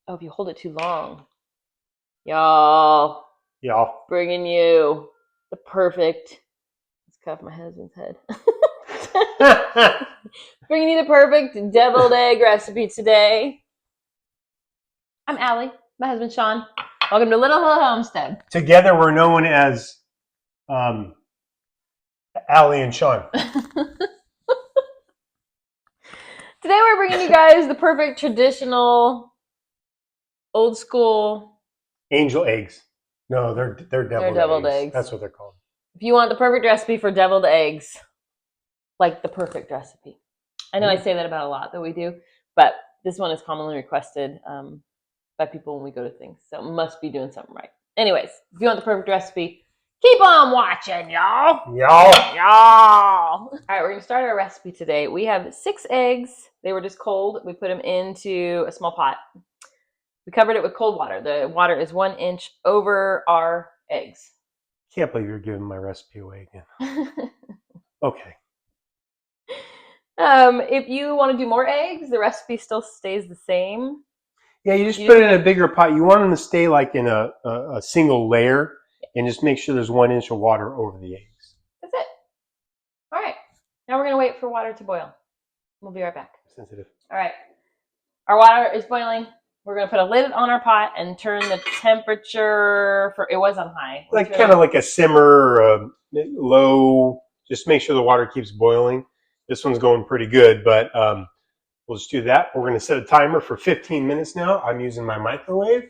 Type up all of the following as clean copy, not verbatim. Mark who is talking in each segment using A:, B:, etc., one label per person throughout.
A: Oh, if you hold it too long. Y'all.
B: Y'all.
A: Bringing you the perfect. Let's cut off my husband's head. Bringing you the perfect deviled egg recipe today. I'm Allie. My husband Sean. Welcome to Little Hill Homestead.
B: Together we're known as Allie and Sean.
A: Today we're bringing you guys the perfect traditional, old school
B: angel eggs. No, they're deviled eggs. That's what they're called.
A: If you want the perfect recipe for deviled eggs, like the perfect recipe. I know I say that about a lot that we do, but this one is commonly requested by people when we go to things. So it must be doing something right. Anyways, if you want the perfect recipe, keep on watching, y'all.
B: Y'all.
A: All right, we're going to start our recipe today. We have 6 eggs. They were just cold. We put them into a small pot. We covered it with cold water. The water is 1 inch over our eggs.
B: Can't believe you're giving my recipe away again. Okay.
A: If you want to do more eggs, the recipe still stays the same.
B: Yeah, you just put it in a bigger pot. You want them to stay like in a single layer, and just make sure there's 1 inch of water over the eggs.
A: That's it. All right. Now we're going to wait for water to boil. We'll be right back.
B: Sensitive.
A: All right. Our water is boiling. We're going to put a lid on our pot and turn the temperature for, it was on high.
B: Like kind of like a simmer or low. Just make sure the water keeps boiling. This one's going pretty good, but we'll just do that. We're going to set a timer for 15 minutes now. I'm using my microwave.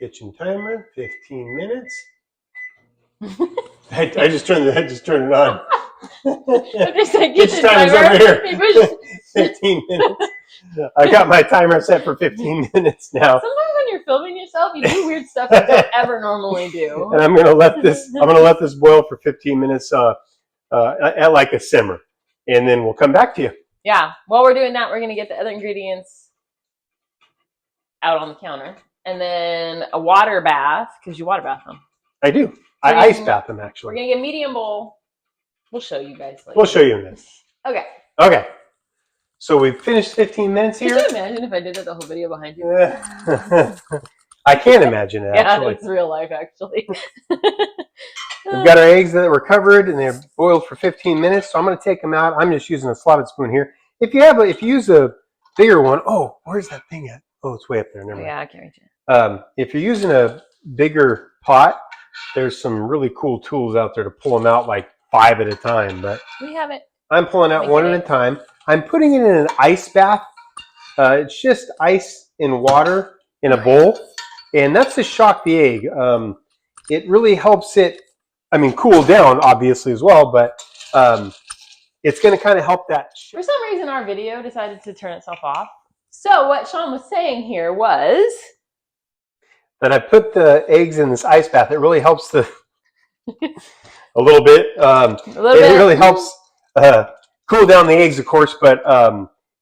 B: Kitchen timer, 15 minutes. I just turned it on.
A: Kitchen
B: timer's over here. 15 minutes. I got my timer set for 15 minutes now.
A: Sometimes when you're filming yourself, you do weird stuff you don't ever normally do.
B: And I'm gonna let this boil for 15 minutes at like a simmer, and then we'll come back to you.
A: Yeah. While we're doing that, we're gonna get the other ingredients out on the counter, and then a water bath because you water bath them.
B: I do. I ice bath them actually.
A: We're gonna get a medium bowl. We'll show you guys later.
B: We'll show you in this.
A: Okay.
B: Okay. So we've finished 15 minutes here.
A: Could you imagine if I did the whole video behind you?
B: I can't imagine it, actually.
A: Yeah, it's real life, actually.
B: We've got our eggs that were covered, and they're boiled for 15 minutes, so I'm going to take them out. I'm just using a slotted spoon here. If you use a bigger one, oh, where's that thing at? Oh, it's way up there. Never mind.
A: Yeah, I can't reach it.
B: If you're using a bigger pot, there's some really cool tools out there to pull them out like 5 at a time, but
A: we have it.
B: I'm pulling out one at a time. I'm putting it in an ice bath. It's just ice and water in a bowl, and that's to shock the egg. It really helps it, cool down, obviously, as well, but it's going to kind of help that.
A: For some reason, our video decided to turn itself off. So what Sean was saying here was
B: that I put the eggs in this ice bath. It really helps a little bit. It really helps cool down the eggs, of course, but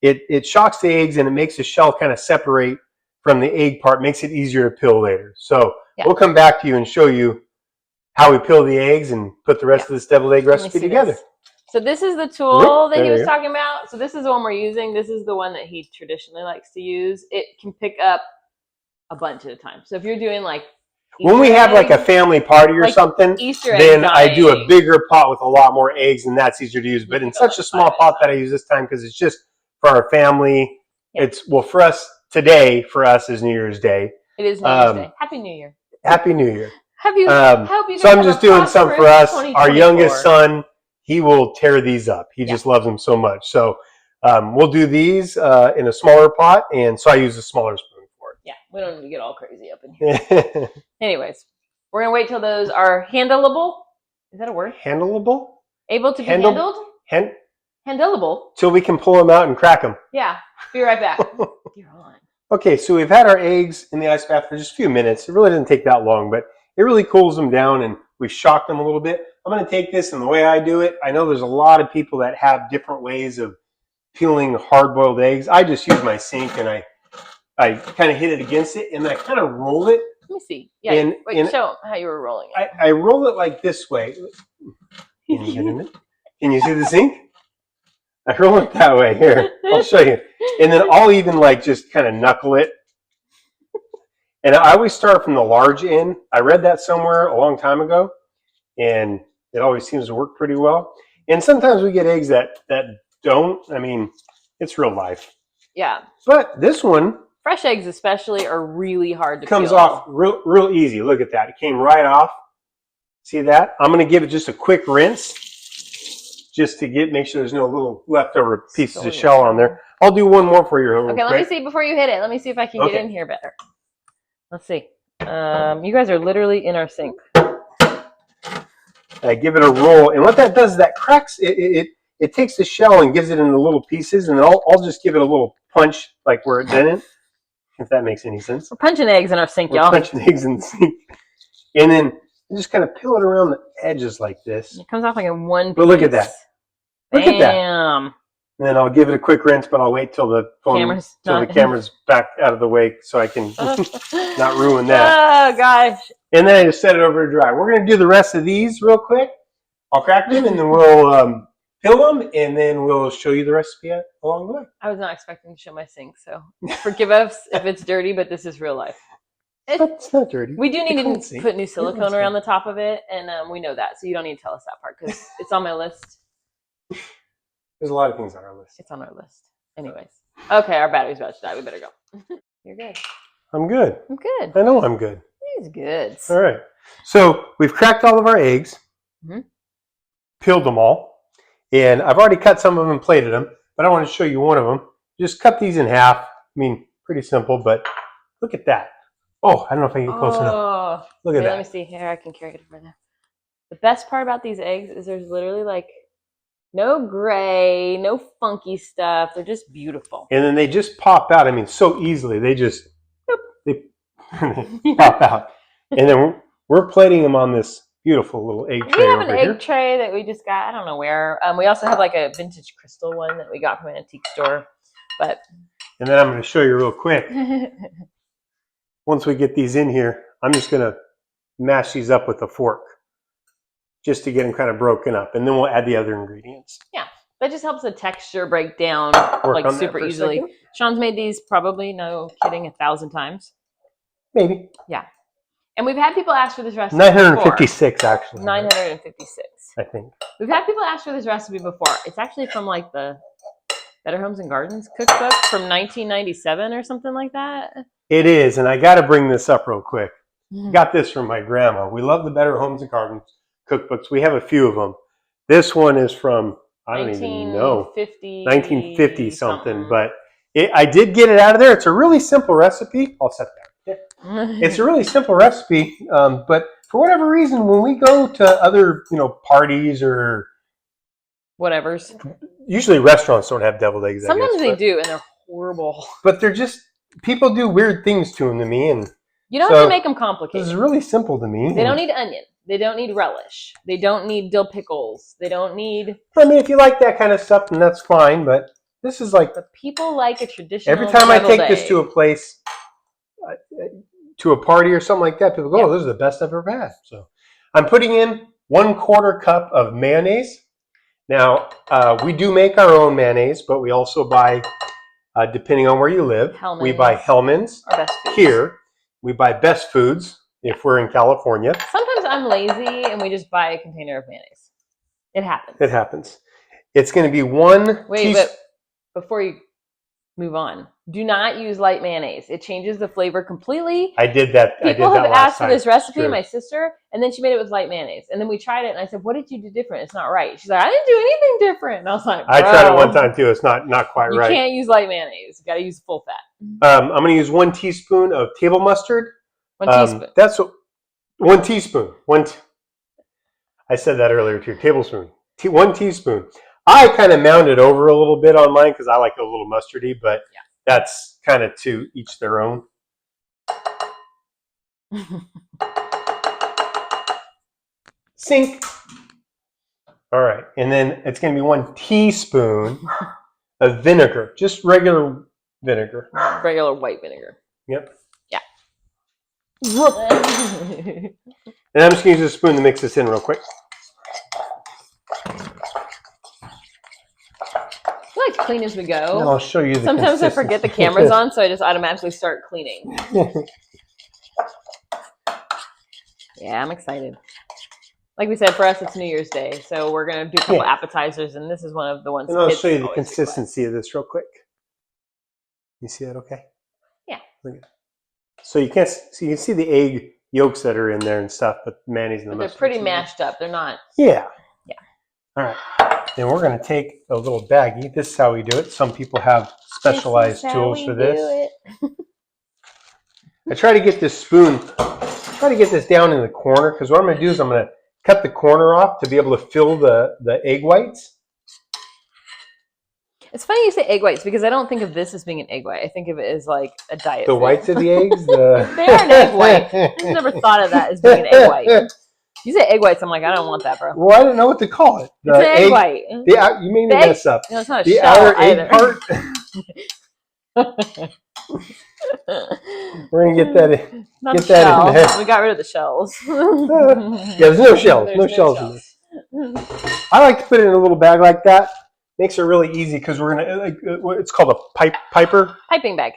B: it shocks the eggs and it makes the shell kind of separate from the egg part, makes it easier to peel later. So we'll come back to you and show you how we peel the eggs and put the rest of this deviled egg recipe together.
A: So this is the tool that he was talking about. So this is the one we're using. This is the one that he traditionally likes to use. It can pick up a bunch at a time. So if you're doing like
B: when we have like a family party or something, then I do a bigger pot with a lot more eggs, and that's easier to use. But in such a small pot that I use this time because it's just for our family. It's for us today. For us is New Year's Day.
A: It is New Year's Day. Happy New Year.
B: Happy New Year.
A: So
B: I'm just doing some for us. Our youngest son, he will tear these up. He just loves them so much. So we'll do these in a smaller pot, and so I use a smaller spoon.
A: Yeah, we don't need to get all crazy up in here. Anyways, we're going to wait till those are handleable. Is that a word?
B: Handleable?
A: Able to be handled? Handleable.
B: Till we can pull them out and crack them.
A: Yeah, be right back. You're on.
B: Okay, so we've had our eggs in the ice bath for just a few minutes. It really doesn't take that long, but it really cools them down, and we shock them a little bit. I'm going to take this, and the way I do it, I know there's a lot of people that have different ways of peeling hard-boiled eggs. I just use my sink, and I kind of hit it against it, and I kind of roll it.
A: Let me see. Yeah, show how you were rolling it.
B: I roll it like this way. Can you get in it? Can you see the sink? I roll it that way. Here, I'll show you. And then I'll even like just kind of knuckle it And I always start from the large end. I read that somewhere a long time ago, and it always seems to work pretty well. And sometimes we get eggs that don't. I mean, it's real life.
A: Yeah.
B: But this one,
A: fresh eggs especially, are really hard to
B: comes
A: peel.
B: off real easy. Look at that. It came right off. See that? I'm going to give it just a quick rinse just to make sure there's no little leftover pieces of shell on there. I'll do one more for you.
A: Okay, let me see before you hit it. Let me see if I can get in here better. Let's see. You guys are literally in our sink.
B: I give it a roll, and what that does is that cracks it takes the shell and gives it into little pieces, and then I'll just give it a little punch like where it didn't, if that makes any sense.
A: We're punching eggs in our sink, y'all.
B: Punching eggs in the sink, and then you just kind of peel it around the edges like this.
A: It comes off like in one piece.
B: But look at that. Look at that.
A: And
B: then I'll give it a quick rinse, but I'll wait till the camera's back out of the way so I can not ruin that.
A: Oh gosh.
B: And then I just set it over to dry. We're going to do the rest of these real quick. I'll crack them, and then we'll peel them, and then we'll show you the recipe along the way.
A: I was not expecting to show my sink, so forgive us if it's dirty, but this is real life.
B: It's not dirty.
A: We do need to put new silicone around the top of it, and we know that, so you don't need to tell us that part because it's on my list.
B: There's a lot of things on our list.
A: It's on our list. Anyways. Okay, our battery's about to die. We better go. You're good.
B: I'm good.
A: I'm good.
B: I know I'm good.
A: He's good.
B: All right. So we've cracked all of our eggs, peeled them all, and I've already cut some of them and plated them, but I want to show you one of them. Just cut these in half. I mean, pretty simple, but look at that. Oh, I don't know if I can get close enough. Look at that.
A: Let me see. Here, I can carry it over there. The best part about these eggs is there's literally like no gray, no funky stuff. They're just beautiful.
B: And then they just pop out. I mean, so easily. They just they pop out. And then we're plating them on this beautiful little egg tray.
A: We have an egg tray that we just got. I don't know where. We also have like a vintage crystal one that we got from an antique store. And
B: then I'm going to show you real quick. Once we get these in here, I'm just going to mash these up with a fork just to get them kind of broken up. And then we'll add the other ingredients.
A: Yeah, that just helps the texture break down
B: like
A: super easily. Sean's made these probably, no kidding, 1,000 times.
B: Maybe.
A: Yeah. And we've had people ask for this recipe
B: 956 before. Actually.
A: 956.
B: I think.
A: We've had people ask for this recipe before. It's actually from like the Better Homes and Gardens cookbook from 1997 or something like that.
B: It is, and I got to bring this up real quick. Got this from my grandma. We love the Better Homes and Gardens cookbooks. We have a few of them. This one is from, I don't even know, 1950 something. But I did get it out of there. It's a really simple recipe. I'll set that. It's a really simple recipe, but for whatever reason, when we go to other parties or
A: whatever's,
B: usually restaurants don't have deviled eggs.
A: Sometimes they do, and they're horrible.
B: But they're just, people do weird things to them to me, and
A: you don't have to make them complicated.
B: This is really simple to me.
A: They don't need onion. They don't need relish. They don't need dill pickles. They don't need.
B: I mean, if you like that kind of stuff, then that's fine. But this is like.
A: But people like a traditional.
B: Every time I take this to a place, to a party or something like that, people go, "Oh, this is the best I've ever had." So, I'm putting in 1/4 cup of mayonnaise. Now, we do make our own mayonnaise, but we also buy, depending on where you live, we buy Hellmann's here. We buy Best Foods if we're in California.
A: Sometimes I'm lazy and we just buy a container of mayonnaise. It happens.
B: It happens. It's going to be one.
A: Wait, but before you move on, do not use light mayonnaise. It changes the flavor completely.
B: I did that.
A: People have asked for this recipe, my sister, and then she made it with light mayonnaise. And then we tried it, and I said, "What did you do different? It's not right." She's like, "I didn't do anything different." And I was like,
B: I tried it one time too. It's not quite right.
A: You can't use light mayonnaise. You got to use full fat.
B: I'm going to use 1 teaspoon of table mustard.
A: 1 teaspoon.
B: That's 1 teaspoon. I said that earlier too. Tablespoon. 1 teaspoon. I kind of mound it over a little bit on mine because I like it a little mustardy, but that's kind of to each their own. Sink. All right, and then it's going to be 1 teaspoon of vinegar, just regular vinegar.
A: Regular white vinegar.
B: Yep.
A: Yeah.
B: And I'm just going to use a spoon to mix this in real quick.
A: I like clean as we go.
B: And I'll show you the
A: Sometimes I forget the camera's on, so I just automatically start cleaning. Yeah, I'm excited. Like we said, for us, it's New Year's Day, so we're gonna do a couple appetizers, and this is one of the ones.
B: And I'll show you the consistency of this real quick. You see that? Okay.
A: Yeah.
B: So you can see the egg yolks that are in there and stuff, but mayonnaise and the mustard.
A: They're pretty mashed up. They're not.
B: Yeah.
A: Yeah.
B: All right. Then we're going to take a little baggie. This is how we do it. Some people have specialized tools for this. I try to get this spoon, down in the corner, because what I'm going to do is I'm going to cut the corner off to be able to fill the egg whites.
A: It's funny you say egg whites because I don't think of this as being an egg white. I think of it as like a diet.
B: The whites of the eggs?
A: They are an egg white. I've never thought of that as being an egg white. You say egg whites, I'm like, I don't want that, bro.
B: Well, I don't know what to call it.
A: It's an egg white.
B: You made me mess up.
A: No, it's not a
B: the
A: shell
B: outer
A: either.
B: egg part. We're gonna get that in.
A: Not
B: get
A: the
B: that
A: shell.
B: in there.
A: We got rid of the shells.
B: Yeah, there's no shells. No shells in this. I like to put it in a little bag like that. Makes it really easy because we're gonna. It's called a piping bag.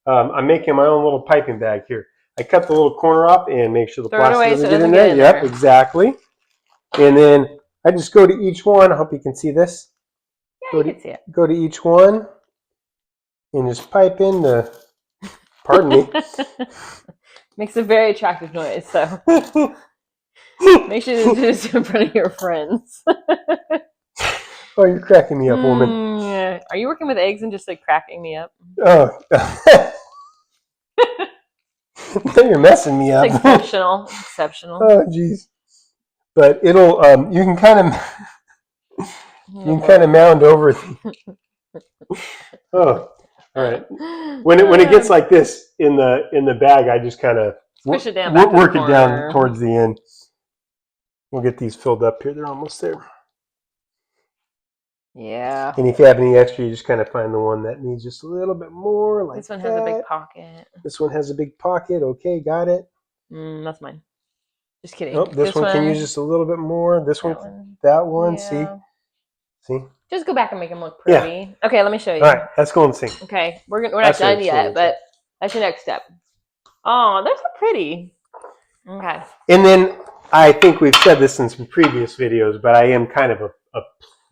B: I'm making my own little piping bag here. I cut the little corner off and make sure the plastic doesn't get in there. Yep, exactly. And then I just go to each one. I hope you can see this.
A: Yeah, you can see it.
B: Go to each one and just pipe in the. Pardon me.
A: Makes a very attractive noise. So make sure to do this in front of your friends.
B: Oh, you're cracking me up, woman.
A: Yeah. Are you working with eggs and just like cracking me up?
B: Oh. You're messing me up.
A: Exceptional.
B: Oh, jeez. But it'll you can kind of mound over. Oh, all right. When it gets like this in the bag, I just kind of work it down towards the end. We'll get these filled up here. They're almost there.
A: Yeah.
B: And if you have any extra, you just kind of find the one that needs just a little bit more. Like
A: this one has a big pocket.
B: This one has a big pocket. Okay, got it.
A: That's mine. Just kidding.
B: Oh, this one can use just a little bit more. This one, that one. Yeah. See. Just
A: go back and make them look pretty. Yeah. Okay, let me show you.
B: All right, let's go and sing.
A: Okay, we're not done yet, but that's your next step. Oh, they're so pretty. Okay.
B: And then I think we've said this in some previous videos, but I am kind of a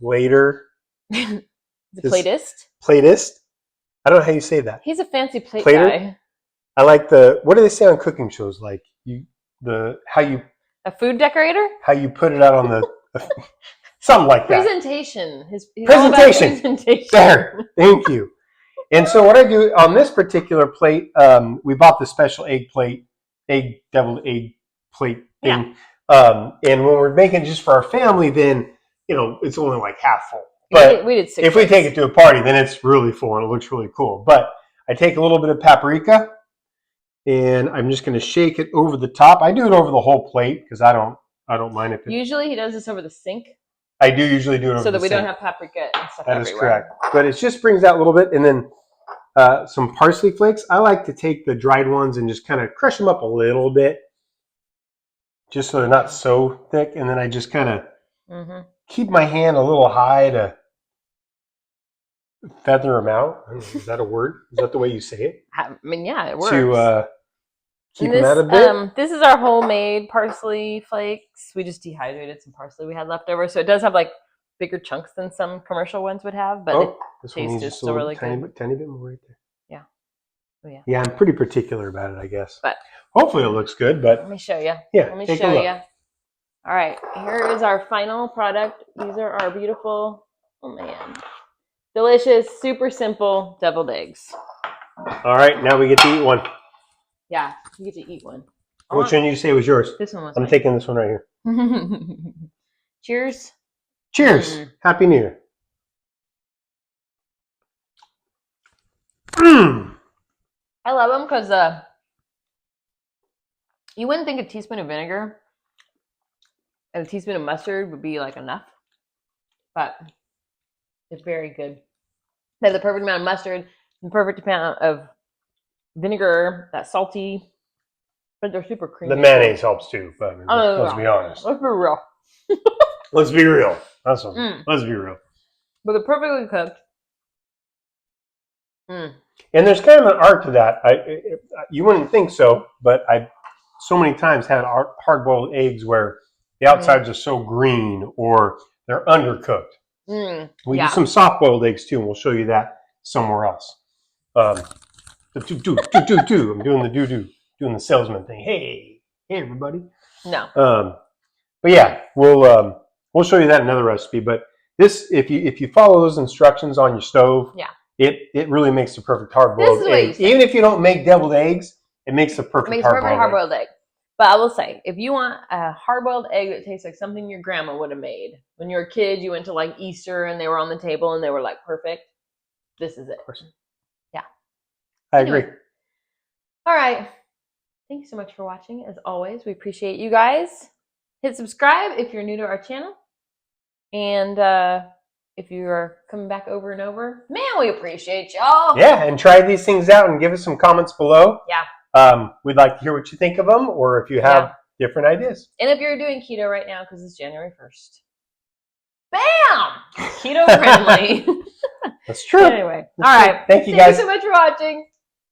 B: plater.
A: The platist?
B: Platist. I don't know how you say that.
A: He's a fancy plater guy.
B: I like what do they say on cooking shows? Like
A: a food decorator?
B: How you put it out on the something like that.
A: Presentation. He's
B: presentation. There. Thank you. And so what I do on this particular plate, we bought the special deviled egg plate thing. Yeah. And when we're making just for our family, then it's only like half full. But
A: we did 6
B: if we take it to a party, then it's really full and it looks really cool. But I take a little bit of paprika and I'm just going to shake it over the top. I do it over the whole plate because I don't mind if
A: usually he does this over the sink.
B: I do usually do it over the sink.
A: So that we don't have paprika and stuff everywhere.
B: That is correct. But it just brings out a little bit. And then some parsley flakes. I like to take the dried ones and just kind of crush them up a little bit just so they're not so thick. And then I just kind of keep my hand a little high to feather them out. Is that a word? Is that the way you say it?
A: I mean, yeah, it works.
B: To keep them out a bit.
A: This is our homemade parsley flakes. We just dehydrated some parsley we had left over. So it does have like bigger chunks than some commercial ones would have, but the taste is still really good.
B: Tiny bit more right there.
A: Yeah. Oh, yeah.
B: Yeah, I'm pretty particular about it, I guess.
A: But
B: hopefully it looks good. But
A: let me show you.
B: Yeah,
A: let me show you. All right, here is our final product. These are our beautiful, delicious, super simple deviled eggs.
B: All right, now we get to eat one.
A: Yeah, you get to eat one.
B: Which one did you say was yours?
A: This one was
B: I'm taking this one right here.
A: Cheers.
B: Cheers. Happy New Year.
A: I love them because you wouldn't think a teaspoon of vinegar and a teaspoon of mustard would be like enough, but it's very good. They have the perfect amount of mustard, the perfect amount of vinegar, that salty, but they're super creamy.
B: The mayonnaise helps too, but let's be honest.
A: Let's be real.
B: Let's be real. That's what, let's be real.
A: But they're perfectly cooked.
B: And there's kind of an art to that. You wouldn't think so, but so many times had hard-boiled eggs where the outsides are so green or they're undercooked. We do some soft-boiled eggs too, and we'll show you that somewhere else. The I'm doing the doing the salesman thing. Hey everybody.
A: No.
B: But yeah, we'll show you that in another recipe. But this, if you follow those instructions on your stove, it really makes the perfect hard-boiled egg. Even if you don't make deviled eggs, it makes the perfect hard-boiled egg.
A: But I will say, if you want a hard-boiled egg that tastes like something your grandma would have made when you were a kid, you went to like Easter and they were on the table and they were like perfect. This is it. Yeah.
B: I agree.
A: All right. Thank you so much for watching. As always, we appreciate you guys. Hit subscribe if you're new to our channel. And if you are coming back over and over, man, we appreciate y'all.
B: Yeah, and try these things out and give us some comments below.
A: Yeah.
B: We'd like to hear what you think of them, or if you have different ideas.
A: And if you're doing keto right now, because it's January 1st. Bam! Keto friendly.
B: That's true.
A: Anyway. All right.
B: Thank you guys.
A: Thank you so much for watching.